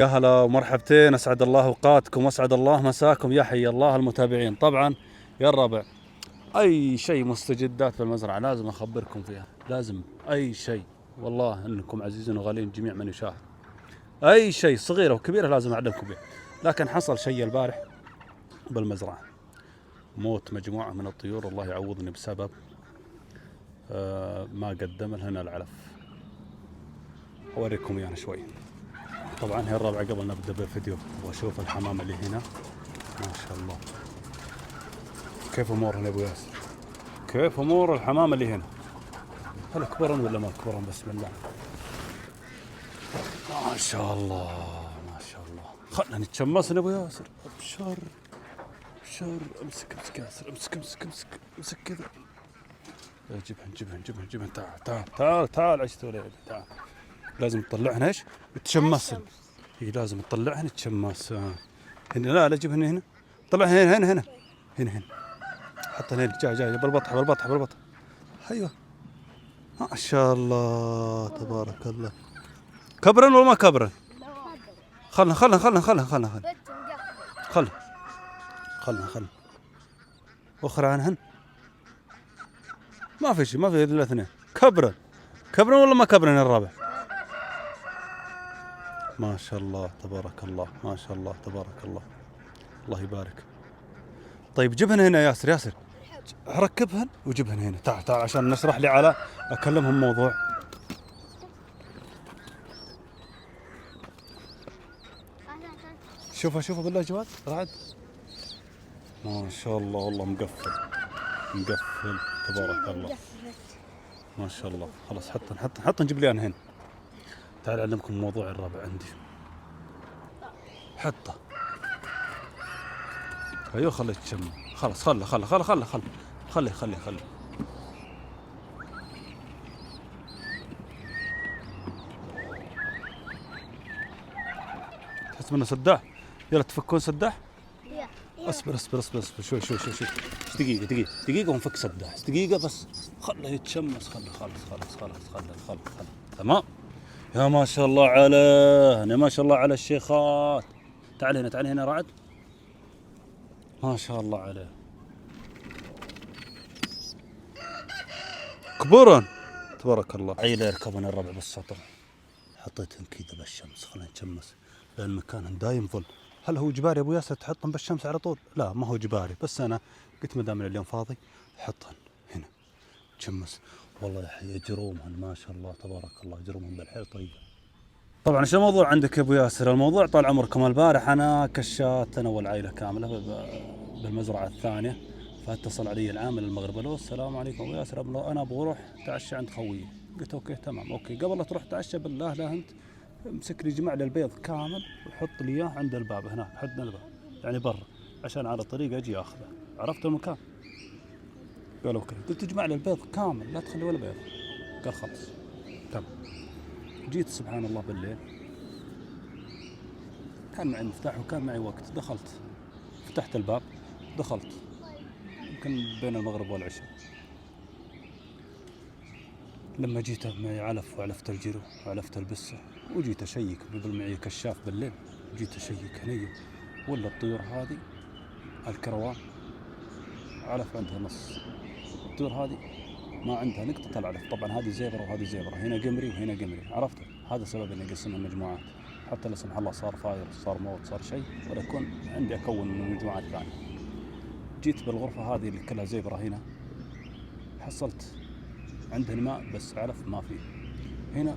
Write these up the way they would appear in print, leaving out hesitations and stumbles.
يا هلا ومرحبتين، اسعد الله اوقاتكم واسعد الله مساكم، يا حي الله المتابعين. طبعا يا الربع، اي شيء مستجدات في المزرعه لازم اخبركم فيها، لازم اي شيء، والله انكم عزيزين وغالين جميع من يشاهد، اي شيء صغيره وكبيره لازم اعلمكم به. لكن حصل شيء البارح بالمزرعه، موت مجموعه من الطيور، الله يعوضني بسبب ما قدم لهنا العلف. اوريكم اياه شوي. طبعا هي الربع، قبل نبدا بالفيديو واشوف الحمام اللي هنا، ما شاء الله. كيف امورهم يا ابو ياسر؟ كيف امور الحمام اللي هنا؟ هل كبرن ولا ما كبرن؟ بسم الله ما شاء الله ما شاء الله. خلنا نتشمس يا ابو ياسر. ابشر ابشر. امسك ياسر، امسك كذا. جبهن تعال عشت وليدي تعال. لازم تطلعهن ايش؟ تشمسن. هي لازم تطلعهن تشمس. هنا لا جبهن هنا. طلعهن هنا. حتى هنا جاي بالبطح. ايوه ما شاء الله تبارك الله. كبرن ولا ما كبرن؟ خلنا اخرى عنهن. ما في شيء، ما في الا الاثنين. كبرن ولا ما كبرن الرابع؟ ما شاء الله تبارك الله، ما شاء الله تبارك الله، الله يبارك. طيب جبهن هنا ياسر، ركبهن وجبهن هنا. تعال عشان نشرح لي على اكلمهم موضوع. شوفوا بالله جواد رعد، ما شاء الله والله مقفل تبارك الله، ما شاء الله. خلاص حط نجيب لي انا هنا. تعال اعلمكم موضوع الرابع عندي. حطه. ايوه خليه يتشم. خلاص خلي. تحس منه سداح. يلا تفكون سداح. اصبر شوي. دقيقة ونفك سداح. دقيقة بس، خله يتشمس. خله. تمام. يا ما شاء الله عليه، ما شاء الله على الشيخات. تعال هنا رعد. ما شاء الله عليه. كبرن تبارك الله. عيله يركبون الربع بالسطر. حطيتهم كذا بالشمس، خلينا نتشمس لان مكانهم دايم ظل. هل هو اجباري يا ابو ياسر تحطهم بالشمس على طول؟ لا ما هو اجباري، بس انا قلت ما دام اليوم فاضي حطهم هنا تشمس. والله يا حي جرومهم ما شاء الله تبارك الله، جرومهم بالحيل طيبه. طبعا ايش الموضوع عندك يا ابو ياسر؟ الموضوع طال عمركم البارح انا كشات انا والعائله كامله بالمزرعه الثانيه، فاتصل علي العامل المغرب. الو السلام عليكم ابو ياسر، انا ابغى اروح اتعشى عند خويي. قلت اوكي تمام اوكي. قبل لا تروح تعشى بالله لا انت امسك لي جمع لي البيض كامل وحط لي اياه عند الباب هناك حدنا الباب، يعني برا، عشان على الطريق اجي اخذه. عرفت المكان؟ قال اوكي. قلت اجمع لي البيض كامل لا تخلي ولا بيض. قال خلاص تمام. جيت سبحان الله بالليل، كان معي المفتاح وكان معي وقت، دخلت فتحت الباب دخلت يمكن بين المغرب والعشاء. لما جيت معي علف وعلفت الجرو وعلفت البسه، وجيت اشيك معي كشاف بالليل، جيت اشيك هني ولا الطيور هذه الكروان علف عندها نص، الطيور هذه ما عندها نقطة العلف. طبعا هذه زيبرة وهذه زيبرة، هنا قمري وهنا قمري. عرفت؟ هذا سبب اني اقسمها مجموعات، حتى لا سمح الله صار فاير صار موت صار شيء ولا يكون عندي اكون من مجموعات ثانية. جيت بالغرفة هذه اللي كلها زيبرة هنا، حصلت عندهن ماء بس علف ما فيه. هنا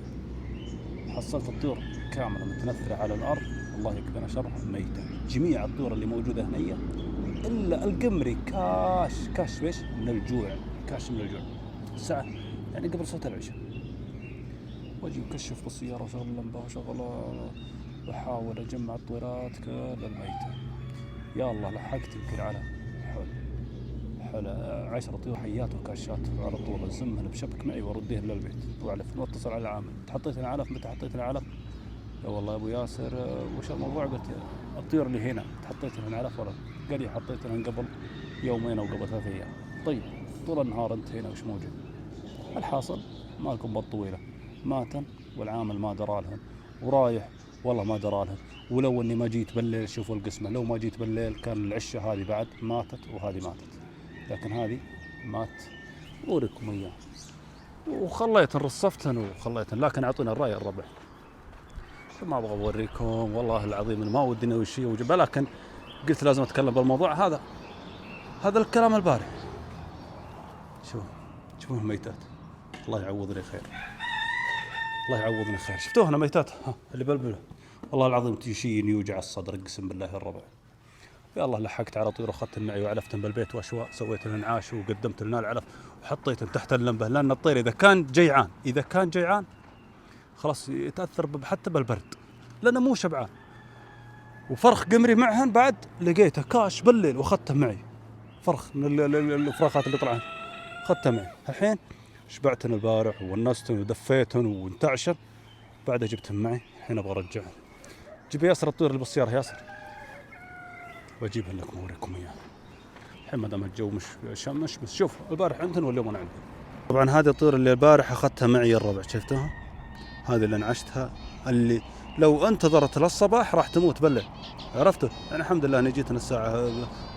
حصلت الطيور كاملة متنثرة على الأرض، الله يكفينا شرها، ميتة. جميع الطيور اللي موجودة هنا إلا القمري كاش بيش من الجوع، الساعة يعني قبل صلاة العشاء. واجي مكشف بالسيارة وشغل اللمبة وأحاول أجمع الطيرات كل الميتة. يا الله لحقت يمكن على حول 10 طيور حيات وكاشات على طول، أزمهن بشبك معي وأرديهن للبيت وأعلف واتصل على العامل. حطيتن علف. متى حطيتن علف؟ يا والله يا ابو ياسر وش الموضوع؟ قلت الطيور اللي هنا حطيتن علف ولا؟ قال لي حطيتن قبل يومين او قبل 3 ايام. طيب طول النهار انت هنا وش موجود؟ الحاصل مالكم بط طويله، ماتن والعامل ما درى لهن، ورايح والله ما درى لهن، ولو اني ما جيت بالليل، شوفوا القسمة، لو ما جيت بالليل كان العشة هذه بعد ماتت وهذه ماتت، لكن هذه مات. أوريكم إياه، وخليتن رصفتن وخليتن، لكن أعطونا الرأي الربع. ما أبغى أوريكم والله العظيم، ما ودي أنوي شيء وجبه، لكن قلت لازم أتكلم بالموضوع هذا. هذا الكلام البارح. شوفوا الميتات، الله يعوضني خير، الله يعوضني خير. شفتوها ميتات اللي بلبله، والله العظيم تشيني يوجع الصدر، اقسم بالله الربع. يا الله لحقت على طير واخذت معي وعلفتن بالبيت واشواء، سويت الانعاش وقدمت لنا العلف وحطيتن تحت اللمبه، لان الطير اذا كان جيعان خلاص يتاثر حتى بالبرد، لانه مو شبعان. وفرخ قمري معهن بعد لقيته كاش بالليل واخذته معي، فرخ من الفراخات اللي طلعن اخذته معي. الحين شبعتن البارح ونستن ودفيتن وانتعشن، بعدها جبتهم معي. الحين ابغى ارجعهم. جيب ياسر الطير اللي بالسياره، ياسر واجيبها لكم اوريكم اياها. الحين ما دام الجو مش بس شوف البارح عندهم واليوم انا عندي. طبعا هذه الطير اللي البارح اخذتها معي الربع، شفتوها؟ هذه اللي انعشتها، اللي لو انتظرت للصباح راح تموت بالليل، عرفتوا؟ يعني الحمد لله اني جيتنا الساعه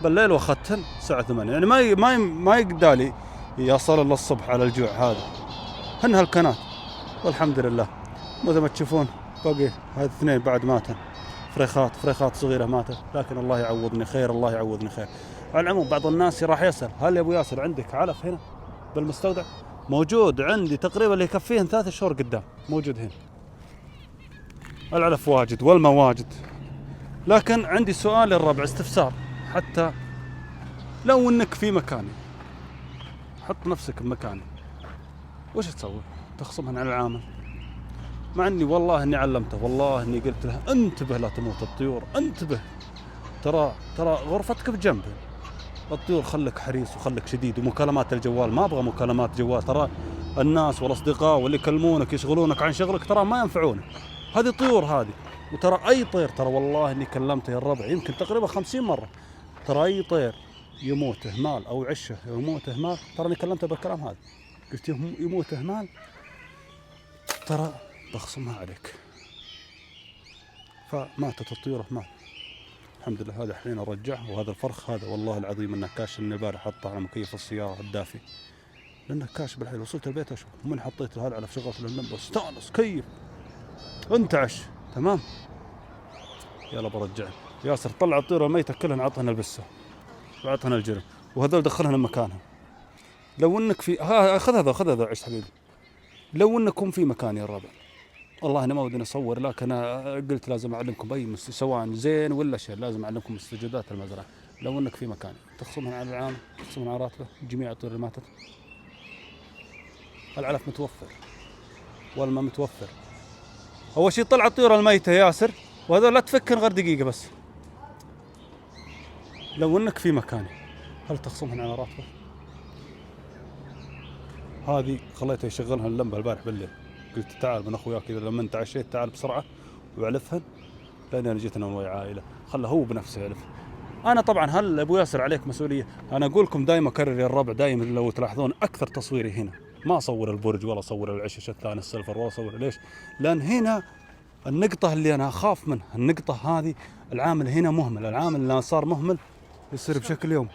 بالليل واخذتهن الساعه 8، يعني ما يقدالي يصل للصبح على الجوع هذا. هن هالكنات والحمد لله. مثل ما تشوفون باقي هذه اثنين بعد ماتن، فريخات صغيرة ماتت، لكن الله يعوضني خير، الله يعوضني خير. على العموم بعض الناس راح يسأل، هل يا ابو ياسر عندك علف هنا بالمستودع؟ موجود عندي تقريبا اللي يكفيهن 3 شهور قدام، موجود هنا العلف واجد والما واجد. لكن عندي سؤال للربع، استفسار، حتى لو انك في مكاني، حط نفسك بمكاني، وش تسوي؟ تخصمهن على العامل؟ مع اني والله اني علمته، والله اني قلت له انتبه لا تموت الطيور، انتبه، ترى غرفتك بجنب، الطيور خلك حريص وخلك شديد. ومكالمات الجوال ما ابغى مكالمات جوال، ترى الناس والاصدقاء واللي يكلمونك يشغلونك عن شغلك ترى ما ينفعونك، هذه طيور هذه. وترى اي طير، ترى والله اني كلمته يا الربع يمكن تقريبا 50 مرة، ترى اي طير يموت اهمال او عشه يموت اهمال، ترى اني كلمته بالكلام هذا، قلت يموت اهمال ترى بخصمها عليك. فماتت الطيور، مات الحمد لله. هذا حين ارجعه، وهذا الفرخ هذا والله العظيم انه كاش من البارح، حطه على مكيف السياره الدافي لانه كاش بالحيل. وصلت البيت اشوف من حطيت له العلف، شغلت له اللمبه، استانس كيف انتعش تمام. يلا برجع ياسر، طلع الطيور الميته كلها عطهن البسه وعطهن الجرم، وهذول دخلهن مكانها. لو انك في خذ هذا عيش حبيبي، لو انكم في مكاني الربع، والله انا ما ودي اصور، لكن انا قلت لازم اعلمكم اي سواء زين ولا شيء، لازم اعلمكم مستجدات المزرعه. لو انك في مكاني تخصمهم على العام، تخصمهم على راتبه، جميع الطيور اللي ماتت. العلف متوفر والماء متوفر. اول شيء طلع الطيور الميته ياسر، وهذا لا تفكر غير دقيقه بس. لو انك في مكاني هل تخصمهم على راتبه؟ هذه خليته يشغلها اللمبه البارح بالليل، قلت تعال من اخوياك اذا لما انت عشيت تعال بسرعه وعلفهن، لان انا جيت انا ويا عائله، خله هو بنفسه يعلف. انا طبعا هل ابو ياسر عليك مسؤوليه، انا اقول لكم دائما اكرر يا الربع، دائما لو تلاحظون اكثر تصويري هنا، ما اصور البرج ولا اصور العشش الثاني السلفر ولا اصور، ليش؟ لان هنا النقطه اللي انا اخاف منها، النقطه هذه العامل هنا مهمل، العامل اللي صار مهمل يصير بشكل يوم.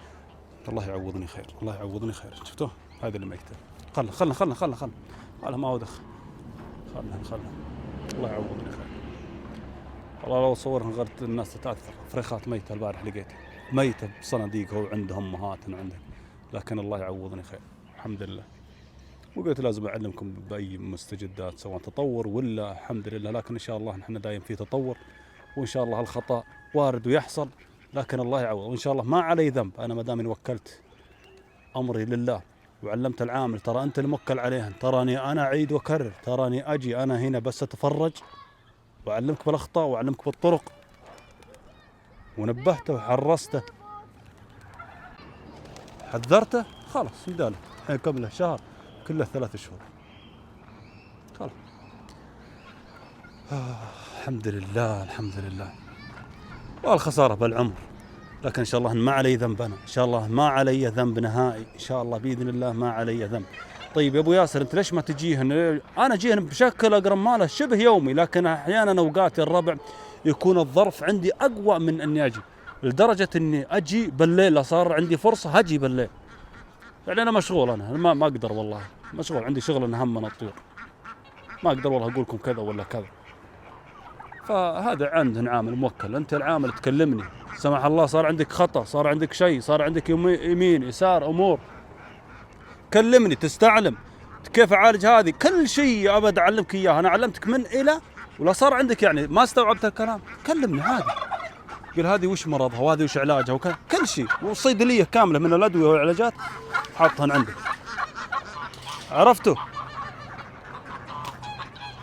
الله يعوضني خير، الله يعوضني خير. شفتوه هذا اللي ميته، خلنا والله ما ودخ، خلنا الله يعوضني خير. والله لو صورهم غير الناس تتاثر. فريخات ميته البارح لقيتها ميته بصناديق، هو عندهم امهات عندهم، لكن الله يعوضني خير الحمد لله. وقلت لازم اعلمكم باي مستجدات سواء تطور ولا الحمد لله، لكن ان شاء الله نحن دايم في تطور، وان شاء الله الخطا وارد ويحصل، لكن الله يعوض، وان شاء الله ما علي ذنب. انا ما دام اني وكلت امري لله وعلمت العامل، ترى انت الموكل عليهن، تراني انا اعيد واكرر، تراني اجي انا هنا بس اتفرج واعلمك بالاخطاء واعلمك بالطرق، ونبهته وحرسته حذرته، خلاص يداله. الحين قبله شهر كله 3 شهور خلاص. الحمد لله الحمد لله. والخسارة بالعمر، لكن ان شاء الله ما علي ذنب، انا ان شاء الله ما علي ذنب نهائي، ان شاء الله باذن الله ما علي ذنب. طيب يا ابو ياسر انت ليش ما تجيهن؟ انا اجيهن بشكل اقرب ماله شبه يومي، لكن احيانا اوقات الربع يكون الظرف عندي اقوى من اني اجي، لدرجه اني اجي بالليل، لو صار عندي فرصه هجي بالليل. يعني انا مشغول، انا ما اقدر والله، مشغول عندي شغل اهم من الطيور، ما اقدر والله اقول لكم كذا ولا كذا. فهذا عندنا عامل موكل، انت العامل تكلمني، سمح الله صار عندك خطأ، صار عندك شيء، صار عندك يمين يسار امور، كلمني تستعلم كيف اعالج هذه، كل شيء ابد اعلمك اياه، انا علمتك من الى، ولا صار عندك يعني ما استوعبت الكلام كلمني عادي، قل هذه وش مرضها وهذه وش علاجها كل شيء، والصيدليه كامله من الادويه والعلاجات حاطها عندك. عرفتوا؟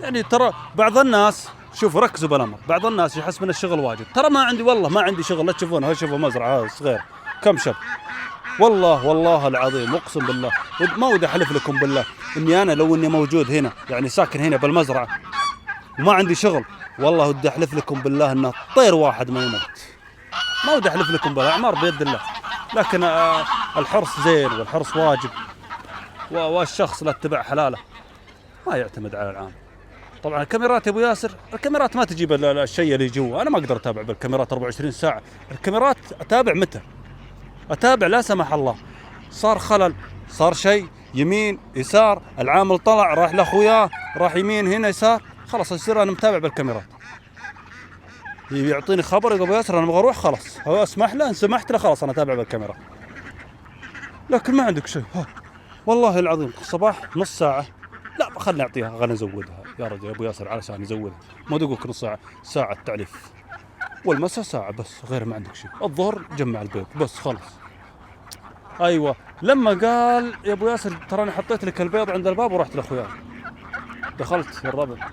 يعني ترى بعض الناس، شوفوا ركزوا بالامر، بعض الناس يحس من الشغل واجد، ترى ما عندي والله ما عندي شغل، لا تشوفون شوفوا مزرعه صغير كم شب، والله العظيم اقسم بالله ما ودي احلف لكم بالله اني انا لو اني موجود هنا يعني ساكن هنا بالمزرعه وما عندي شغل، والله ودي احلف لكم بالله ان طير واحد ما يموت، ما ودي احلف لكم بالله، اعمار بيد الله، لكن الحرص زين والحرص واجب، والشخص لا اتبع حلاله، ما يعتمد على العام. طبعا الكاميرات يا ابو ياسر، الكاميرات ما تجيب الشيء اللي جوا، انا ما اقدر اتابع بالكاميرات 24 ساعه، الكاميرات اتابع متى؟ اتابع لا سمح الله صار خلل، صار شيء يمين يسار، العامل طلع راح لاخوياه، راح يمين هنا يسار، خلاص يصير انا متابع بالكاميرات، يعطيني خبر يقول ابو ياسر انا ابغى اروح، خلاص هو اسمح له، ان سمحت له خلاص انا اتابع بالكاميرا. لكن ما عندك شيء، والله العظيم الصباح نص ساعه، لا خلنا نعطيها، خلنا نزودها يا رجل يا ابو ياسر علشان نزودها، ما تقولك نص ساعه، ساعه تعليف، والمساء ساعه بس، غير ما عندك شيء، الظهر جمع البيض بس خلاص. ايوه لما قال يا ابو ياسر تراني حطيت لك البيض عند الباب ورحت لاخوياي، دخلت يا الربع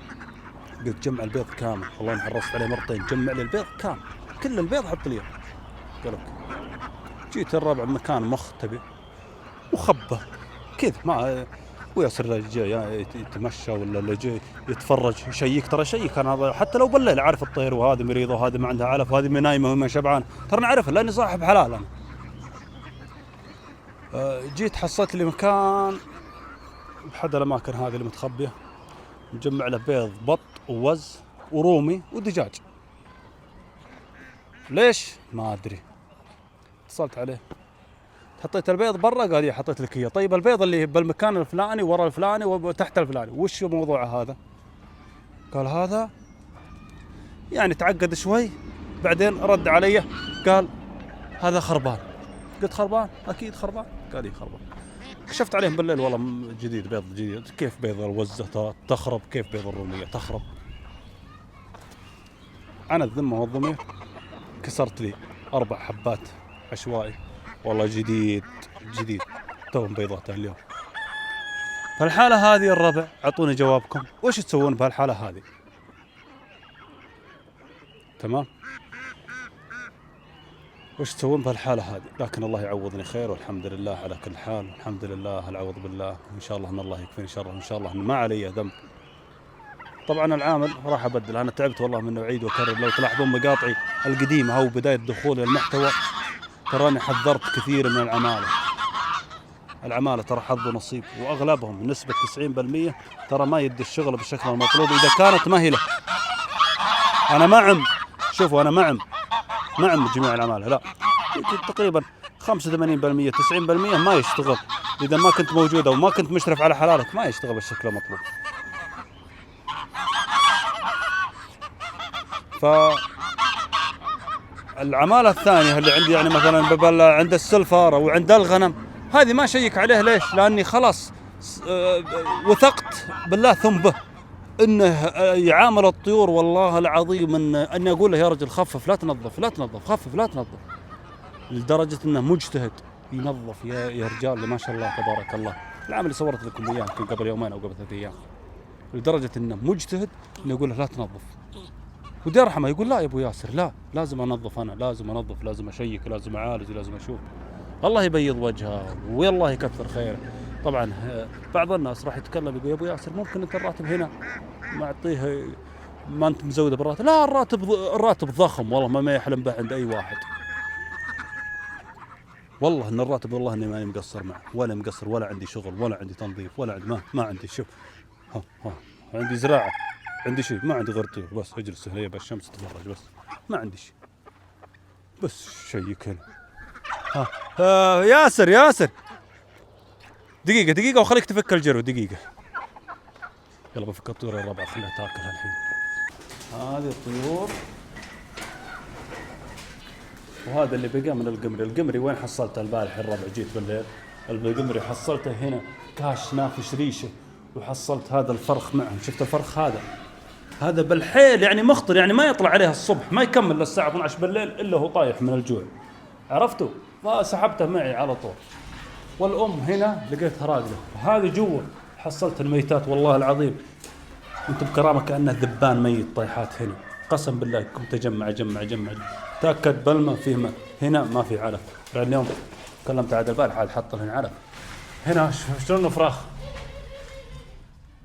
قلت جمع البيض كامل، والله اني حرصت عليه مرتين، جمع لي البيض كامل، كل البيض حط لي، قال اوكي. جيت الربع مكان مختبئ وخبه كذا، ما وياسر اللي جاي يتمشى ولا اللي جاي يتفرج يشيك، ترى يشيك انا هذا حتى لو بالليل عارف الطير، وهذه مريضه وهذه ما عندها علف وهذه نايمه وما شبعان، ترى نعرفها لاني صاحب حلال انا. جيت حصلت لي مكان بحد الاماكن هذه اللي متخبيه، مجمع له بيض بط ووز ورومي ودجاج، ليش ما ادري، اتصلت عليه حطيت البيض برا، قال لي حطيت لك اياه، طيب البيض اللي بالمكان الفلاني ورا الفلاني وتحت الفلاني وش موضوع هذا؟ قال هذا يعني تعقد شوي، بعدين رد علي قال هذا خربان، قلت خربان؟ اكيد خربان، قال لي خربان. كشفت عليهم بالليل والله جديد، بيض جديد، كيف بيض الوزة تخرب، كيف بيض الرومية تخرب، انا الذمة والضمير كسرت لي 4 حبات عشوائي، والله جديد توم بيضات اليوم. فالحالة هذه الربع اعطوني جوابكم، وش تسوون بهالحالة هذه؟ تمام، وش تسوون بهالحالة هذه؟ لكن الله يعوضني خير، والحمد لله على كل حال، والحمد لله العوض بالله، وإن شاء الله أن الله يكفيني شره، وإن شاء الله أن ما علي ذنب. طبعا العامل راح أبدل، أنا تعبت والله من أعيد وأكرر، لو تلاحظون مقاطعي القديمة أو بداية دخولي المحتوى تراني حذرت كثير من العمالة ترى حظ ونصيب، وأغلبهم نسبة 90% ترى ما يدي الشغل بالشكل المطلوب إذا كانت ما هي له. أنا معم، شوفوا أنا معم جميع العمالة، لا تقريبا 85% 90% ما يشتغل إذا ما كنت موجود أو ما كنت مشرف على حلالك، ما يشتغل بالشكل المطلوب. فالعمالة الثانية اللي عندي يعني مثلا عند السلفر أو عند الغنم، هذه ما شيك عليه، ليش؟ لأني خلاص وثقت بالله ثم به انه يعامل الطيور، والله العظيم اني اقول له يا رجل خفف لا تنظف خفف لا تنظف، لدرجة انه مجتهد ينظف يا رجال ما شاء الله تبارك الله. العامل اللي صورت لكم اياه يمكن قبل يومين او قبل 3 ايام، لدرجة انه مجتهد انه يقول له لا تنظف، ودي ارحمه يقول لا يا ابو ياسر لا، لازم انظف، انا لازم انظف، لازم اشيك، لازم اعالج، لازم اشوف. الله يبيض وجهه والله يكثر خيره. طبعا بعض الناس راح يتكلم يقول يا ابو ياسر ممكن انت الراتب هنا معطيه ما انت مزوده بالراتب، لا الراتب ضخم والله ما يحلم به عند اي واحد، والله ان الراتب والله اني ماني مقصر معه، ولا مقصر، ولا عندي شغل، ولا عندي تنظيف، ولا عندي ما عندي. شوف ها عندي زراعه عندي شيء؟ ما عندي غير طيور بس، اجلس هنا بالشمس تتفرج بس، ما عندي شيء، بس شيك هنا. ياسر ياسر، دقيقة دقيقة وخليك تفك الجرو دقيقة. يلا بفك الطيور الرابعة خليها تاكلها الحين. هذه الطيور وهذا اللي بقى من القمري. القمري وين حصلته البارح الربع؟ جيت بالليل القمري حصلته هنا كاش نافش ريشه، وحصلت هذا الفرخ معهم. شفت الفرخ هذا بالحيل يعني مخطر، يعني ما يطلع عليها الصبح، ما يكمل للساعة 12 بالليل إلا هو طايح من الجوع، عرفتوا؟ فسحبته معي على طول. والأم هنا لقيتها راقدة، وهذه جوا حصلت الميتات والله العظيم انت بكرامة كأنه ذبان ميت طيحات هنا، قسم بالله كنت أجمع تأكد بالما فيه هنا ما في علف. اليوم كلمت عاد البارح عاد حط لهن علف. هنا شلون فراخ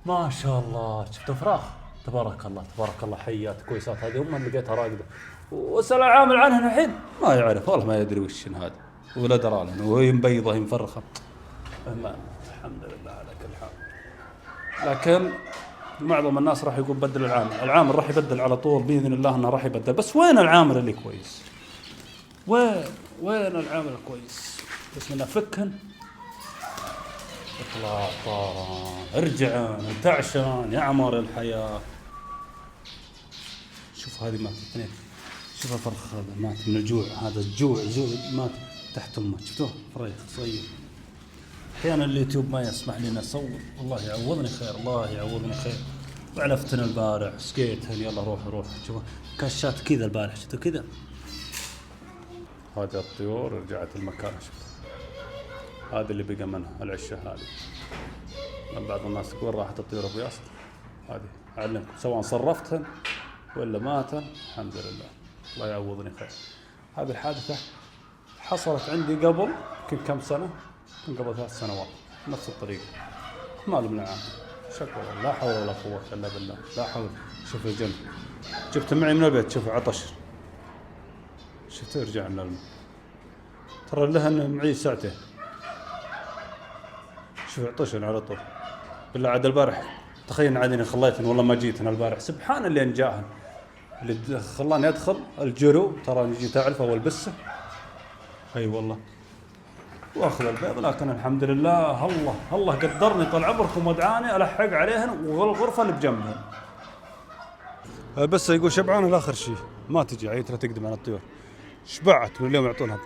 ما شاء الله، شفتوا فراخ تبارك الله تبارك الله، حيات كويسات. هذه أمها لقيتها راقدة، واسأل عامل عنها الحين ما يعرف والله، ما يدري وش هذا ولا درى لنا، وهي مبيضة هي مفرخة. الحمد لله على كل حال. لكن معظم الناس راح يقول بدل العامل راح يبدل على طول بإذن الله انه راح يبدل، بس وين العامل اللي كويس؟ وين العامل الكويس؟ بسم الله فكهن اطلع طاران ارجعن انتعشان يعمر الحياة. شوف هذه ماتت اثنين، شوف الفرخ هذا مات من الجوع، هذا الجوع مات تحت امه، شفتوه فريخ صغير. احيانا اليوتيوب ما يسمح لي اصور، الله يعوضني خير الله يعوضني خير. وعلفتن البارح سكيتهن يلا روح شوفوا كاشات كذا البارح، شفتوا كذا. هذه الطيور رجعت المكان، شفت هذا اللي بقى منها العشه هذه. من بعض الناس يقول راحت الطيور ابو ياسر، هذه اعلمكم سواء صرفتهن ولا ماتن الحمد لله الله يعوضني خير. هذه الحادثه حصلت عندي قبل يمكن كم سنه، من قبل 3 سنوات نفس الطريقه، مال من العام شكوى لا حول ولا قوه الا بالله لا حول. شوف الجنب جبت معي من البيت، شوف عطش، شفت رجعنا الماء ترى لهن معي ساعتين، شوف عطشن على طول بالله. عاد البارح تخيل عادني خليتن والله ما جيتن البارح، سبحان اللي انجاهن اللي خلاني ادخل الجرو، ترى جيت اعرفه والبسه اي والله واخذ البيض. لكن الحمد لله الله قدرني طال عمركم ودعاني الحق عليهن والغرفه اللي بجنبهن. بس يقول شبعان الاخر شيء ما تجي عيتها تقدم على الطيور، شبعت من اليوم يعطونها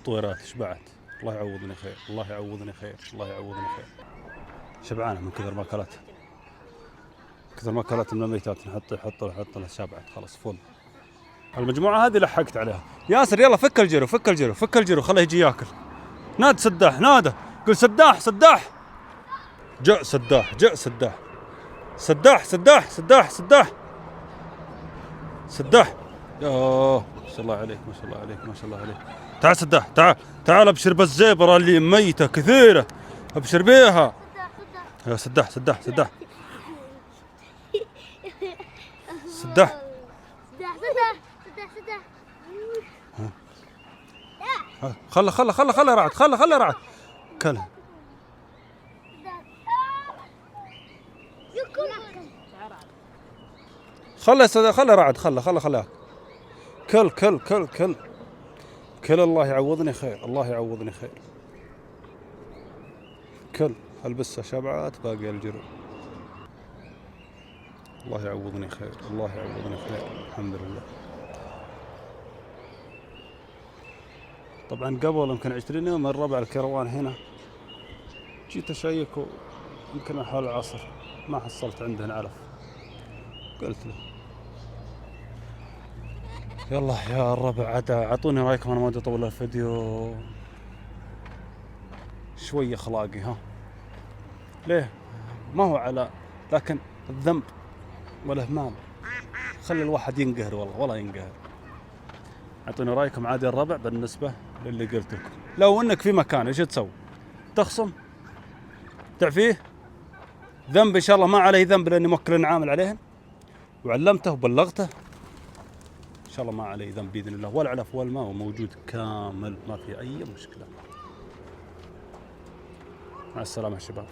طويرات، شبعت الله يعوضني خير الله يعوضني خير الله يعوضني خير. شبعانه من كثر ما اكلت، كثر ما اكلت من الميتات، نحط لها شبعت خلاص فل. المجموعه هذه لحقت عليها. ياسر يلا فك الجرو خليه يجي ياكل. ناد سداح نادى قل سداح جاء سداح يا ما شاء الله عليك. تعال سداح تعال ابشر بالزبرة اللي ميتة كثيرة، ابشر بيها يا سداح. خله رعد كلها خله رعد خله كل الله يعوضني خير كل البسه شبعات باقي الجرو. الله يعوضني خير الحمد لله. طبعا قبل يمكن 20 يوم من ربع الكروان هنا جيت اشيك يمكن حول العصر ما حصلت عندهن علف، قلت له يلا يا الربع عاد اعطوني رايكم، انا ما ادري اطول الفيديو شويه اخلاقي ها ليه ما هو على، لكن الذنب والاهمال خلي الواحد ينقهر والله ينقهر. اعطوني رايكم عادي الربع بالنسبه للي قلت لكم. لو انك في مكان ايش تسوي؟ تخصم تعفيه ذنب ان شاء الله ما عليه ذنب لاني موكل عامل عليهن وعلمته وبلغته، ان شاء الله ما عليه ذنب باذن الله. والعلف والماء موجود كامل ما في اي مشكله. مع السلامه يا شباب.